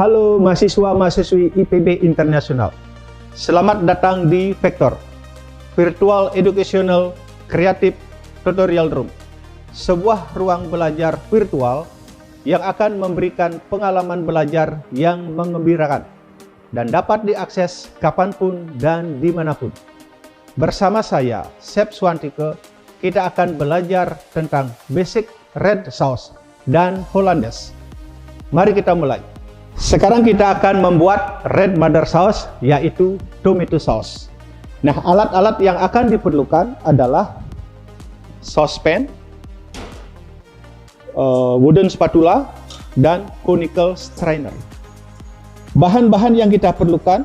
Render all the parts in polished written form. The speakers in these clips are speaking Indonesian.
Halo mahasiswa-mahasiswi IPB Internasional. Selamat datang di Vector, Virtual Educational Creative Tutorial Room. Sebuah ruang belajar virtual yang akan memberikan pengalaman belajar yang mengembirakan dan dapat diakses kapanpun dan dimanapun. Bersama saya, Sep Swantike, kita akan belajar tentang basic red sauce dan Hollandaise. Mari kita mulai. Sekarang kita akan membuat red mother sauce, yaitu tomato sauce. Nah, alat-alat yang akan diperlukan adalah saucepan, wooden spatula, dan conical strainer. Bahan-bahan yang kita perlukan: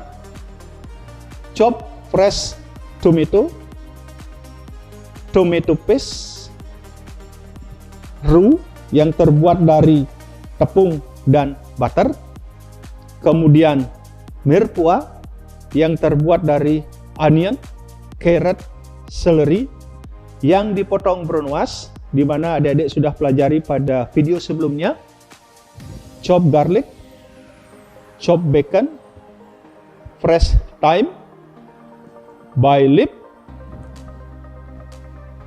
chop fresh tomato, tomato paste, roux yang terbuat dari tepung dan butter, kemudian mirepoix yang terbuat dari onion, carrot, celery yang dipotong brown-wash, di mana adik-adik sudah pelajari pada video sebelumnya, chop garlic, chop bacon, fresh thyme, bay leaf,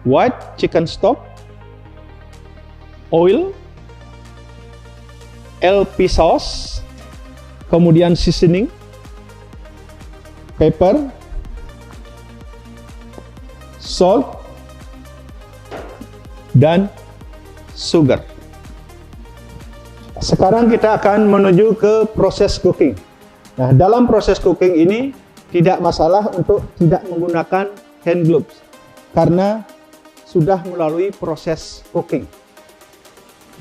white chicken stock, oil, LP sauce, kemudian seasoning, pepper, salt, dan sugar. Sekarang kita akan menuju ke proses cooking. Nah, dalam proses cooking ini tidak masalah untuk tidak menggunakan hand gloves karena sudah melalui proses cooking.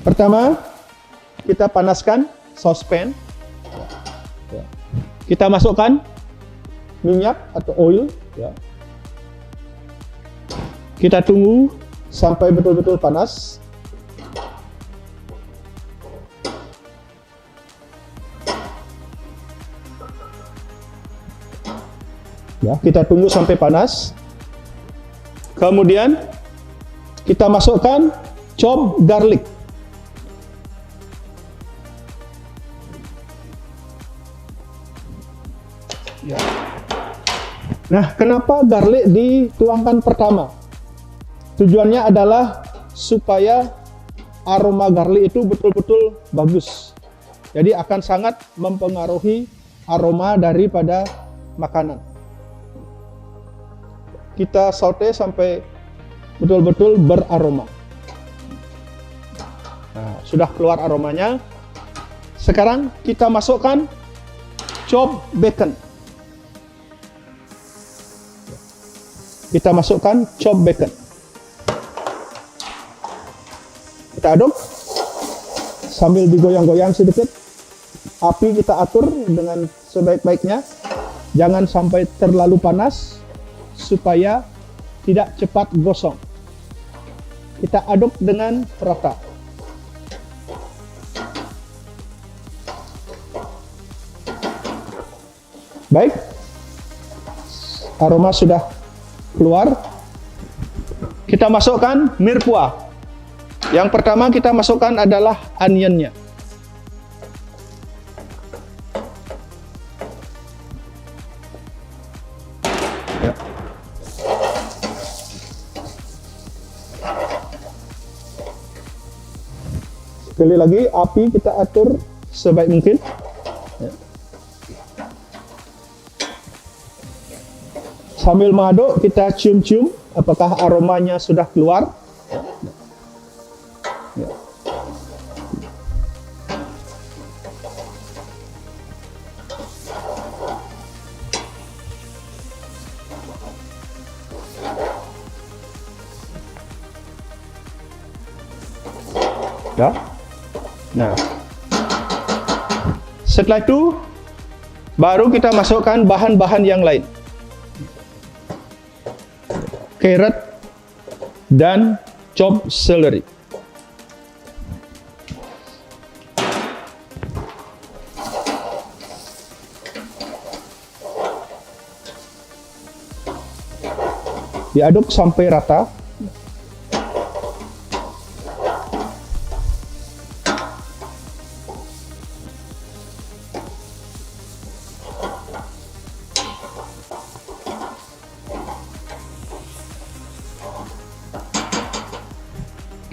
Pertama, kita panaskan saucepan. Kita masukkan minyak atau oil. Kita tunggu sampai betul-betul panas. Kita tunggu sampai panas. Kemudian kita masukkan chop garlic. Nah, kenapa garlic dituangkan pertama? Tujuannya adalah supaya aroma garlic itu betul-betul bagus. Jadi akan sangat mempengaruhi aroma daripada makanan. Kita saute sampai betul-betul beraroma. Nah, sudah keluar aromanya. Sekarang kita masukkan chop bacon. Kita masukkan chop bacon. Kita aduk sambil digoyang-goyang sedikit. Api kita atur dengan sebaik-baiknya. Jangan sampai terlalu panas supaya tidak cepat gosong. Kita aduk dengan rata. Baik. Aroma sudah keluar. Kita masukkan mirepoix. Yang pertama kita masukkan adalah onionnya. Sekali lagi api kita atur sebaik mungkin. Sambil mengaduk kita cium-cium apakah aromanya sudah keluar. Nah, setelah itu baru kita masukkan bahan-bahan yang lain. Carrot dan chop celery. Diaduk sampai rata.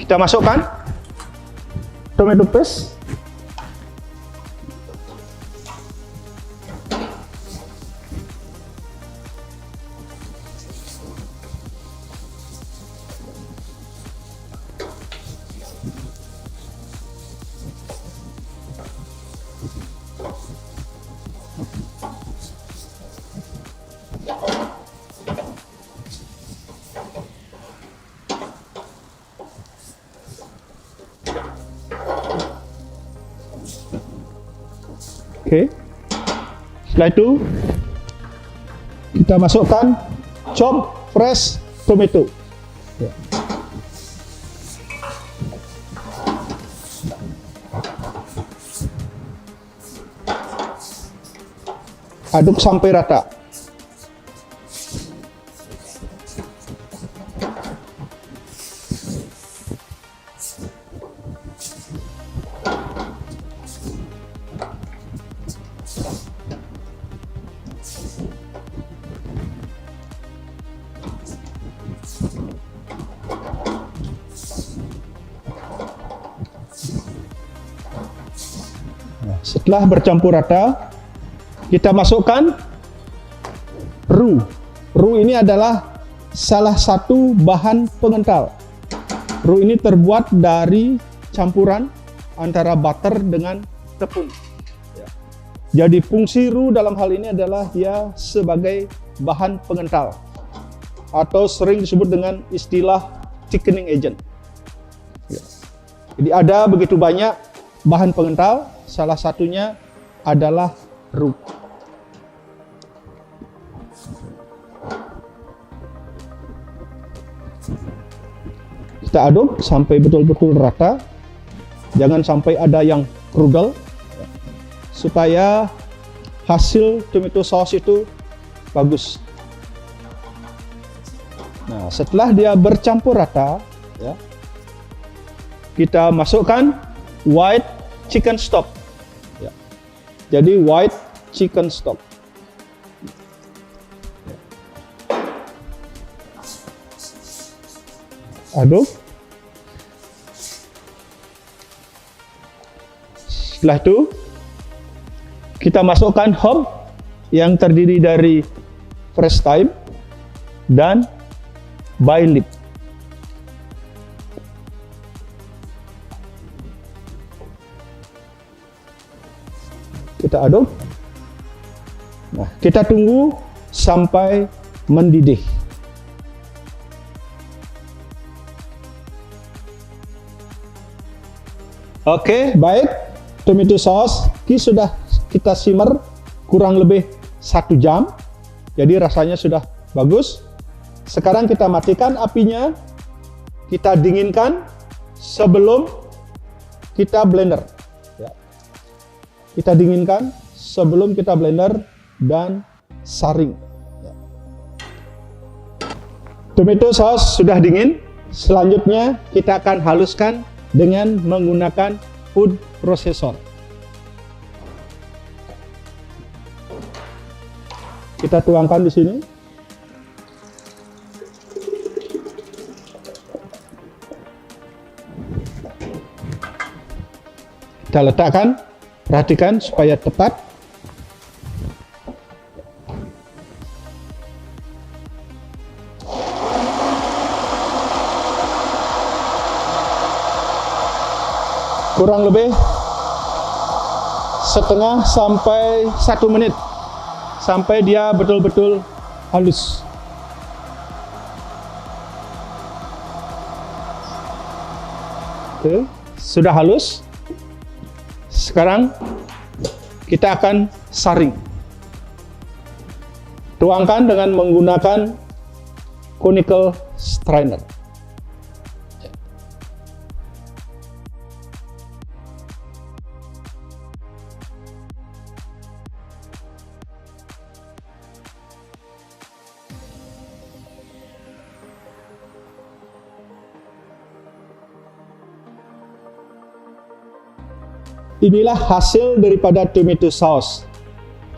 Kita masukkan tomato paste. Oke. Setelah itu kita masukkan chop fresh tomato. Ya. Aduk sampai rata. Setelah bercampur rata, kita masukkan roux. Roux ini adalah salah satu bahan pengental. Roux ini terbuat dari campuran antara butter dengan tepung. Jadi fungsi roux dalam hal ini adalah dia sebagai bahan pengental atau sering disebut dengan istilah thickening agent. Jadi ada begitu banyak bahan pengental, salah satunya adalah roux. Kita aduk sampai betul-betul rata, jangan sampai ada yang krugel, supaya hasil tomato sauce itu bagus. Nah, setelah dia bercampur rata, ya, kita masukkan white chicken stock. Ya. Jadi white chicken stock. Aduk. Setelah itu kita masukkan herb yang terdiri dari fresh thyme dan bay leaf. Kita aduk. Nah, kita tunggu sampai mendidih. Oke, baik. Tomato sauce sudah kita simmer kurang lebih 1 jam. Jadi rasanya sudah bagus. Sekarang kita matikan apinya. Kita dinginkan sebelum kita blender. Ya. Kita dinginkan sebelum kita blender dan saring. Ya. Tomato sauce sudah dingin. Selanjutnya kita akan haluskan dengan menggunakan food processor. Kita tuangkan di sini. Kita letakkan, perhatikan supaya tepat. Kurang lebih setengah sampai 1 menit sampai dia betul-betul halus. Oke, sudah halus. Sekarang kita akan saring. Tuangkan dengan menggunakan conical strainer. Inilah hasil daripada tomato sauce.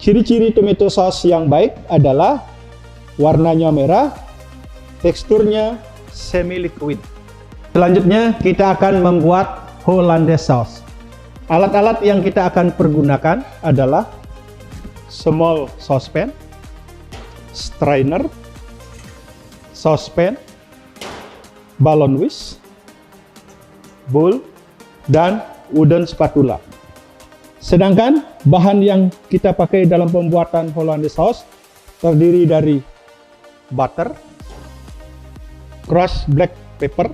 Ciri-ciri tomato sauce yang baik adalah warnanya merah, teksturnya semi liquid. Selanjutnya kita akan membuat Hollandaise sauce. Alat-alat yang kita akan pergunakan adalah small saucepan, strainer, saucepan, balon whisk, bowl, dan wooden spatula. Sedangkan bahan yang kita pakai dalam pembuatan Hollandaise sauce terdiri dari butter, crushed black pepper,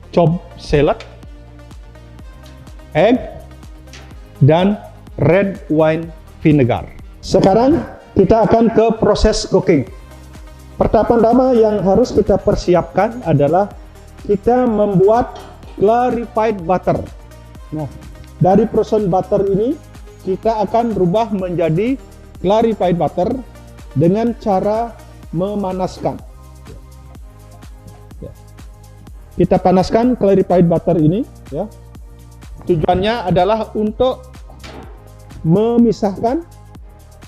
chopped shallot, egg, dan red wine vinegar. Sekarang kita akan ke proses cooking. Pertama-tama yang harus kita persiapkan adalah kita membuat clarified butter. Nah, dari frozen butter ini kita akan rubah menjadi clarified butter dengan cara memanaskan. Kita panaskan clarified butter ini, ya. Tujuannya adalah untuk memisahkan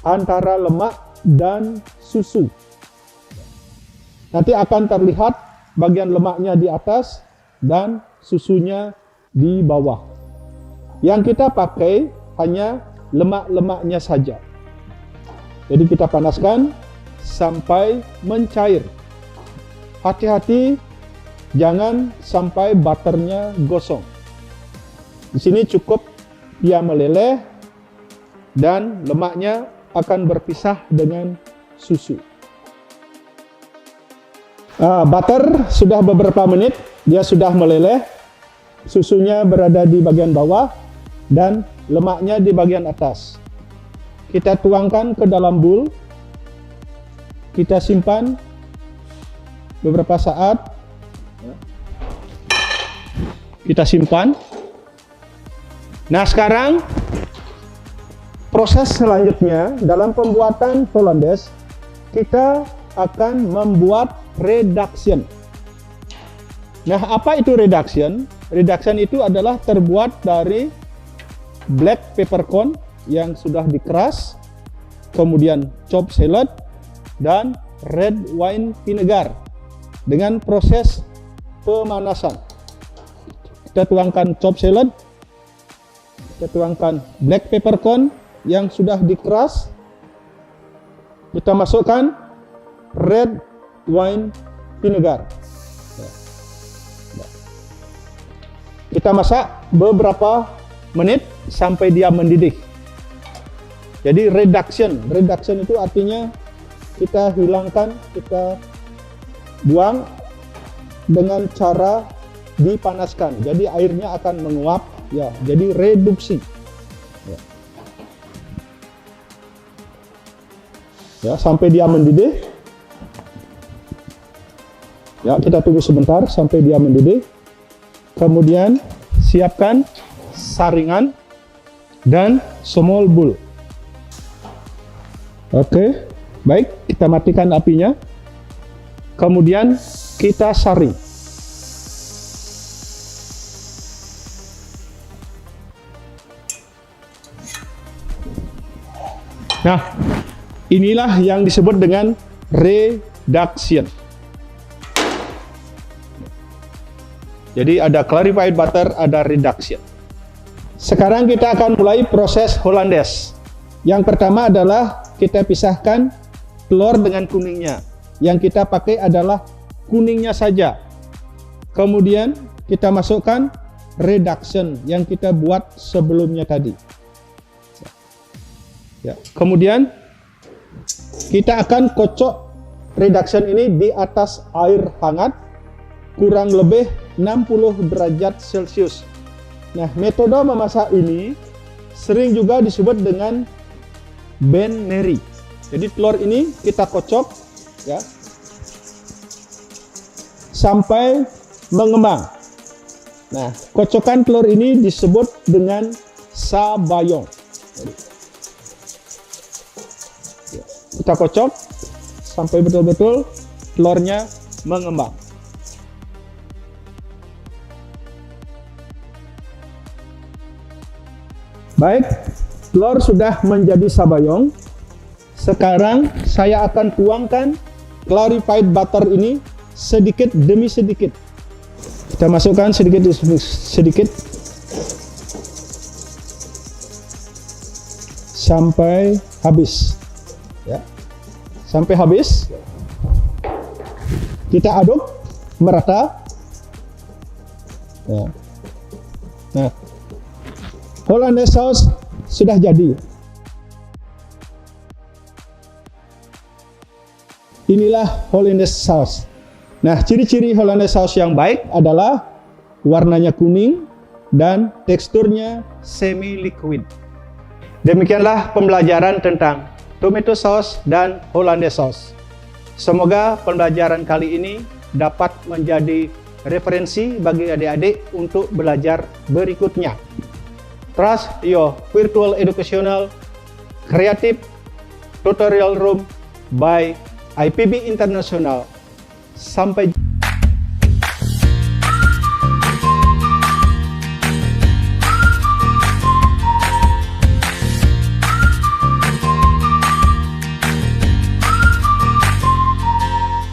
antara lemak dan susu. Nanti akan terlihat bagian lemaknya di atas dan susunya di bawah. Yang kita pakai hanya lemak-lemaknya saja. Jadi kita panaskan sampai mencair. Hati-hati jangan sampai butternya gosong. Di sini cukup dia meleleh dan lemaknya akan berpisah dengan susu. Butter sudah beberapa menit, dia sudah meleleh, susunya berada di bagian bawah dan lemaknya di bagian atas. Kita tuangkan ke dalam bowl, kita simpan beberapa saat. Kita simpan. Nah, sekarang proses selanjutnya dalam pembuatan Hollandaise, kita akan membuat reduction. Nah, apa itu reduction? Reduction itu adalah terbuat dari black peppercorn yang sudah dikeras, kemudian chopped shallot, dan red wine vinegar dengan proses pemanasan. Kita tuangkan chopped shallot, kita tuangkan black peppercorn yang sudah dikeras, kita masukkan red wine vinegar. Kita masak beberapa menit sampai dia mendidih. Jadi reduction itu artinya kita hilangkan, kita buang dengan cara dipanaskan. Jadi airnya akan menguap, ya. Jadi reduksi. Ya, sampai dia mendidih. Ya, kita tunggu sebentar sampai dia mendidih. Kemudian siapkan saringan dan small bowl. Oke, baik, kita matikan apinya. Kemudian kita saring. Nah, inilah yang disebut dengan reduction. Jadi ada clarified butter, ada reduction. Sekarang kita akan mulai proses Hollandaise. Yang pertama adalah kita pisahkan telur dengan kuningnya. Yang kita pakai adalah kuningnya saja. Kemudian kita masukkan reduction yang kita buat sebelumnya tadi. Ya, kemudian kita akan kocok reduction ini di atas air hangat kurang lebih 60 derajat Celcius. Nah, metode memasak ini sering juga disebut dengan bain-marie. Jadi telur ini kita kocok, ya, sampai mengembang. Nah, kocokan telur ini disebut dengan sabayong. Kita kocok sampai betul-betul telurnya mengembang. Baik, telur sudah menjadi sabayong. Sekarang saya akan tuangkan clarified butter ini sedikit demi sedikit. Kita masukkan sedikit demi sedikit sampai habis, ya. Sampai habis. Kita aduk merata. Ya. Nah, Hollandaise sauce sudah jadi. Inilah Hollandaise sauce. Nah, ciri-ciri Hollandaise sauce yang baik adalah warnanya kuning dan teksturnya semi liquid. Demikianlah pembelajaran tentang tomato sauce dan Hollandaise sauce. Semoga pembelajaran kali ini dapat menjadi referensi bagi adik-adik untuk belajar berikutnya. Trust your virtual educational creative tutorial room by IPB International. Sampai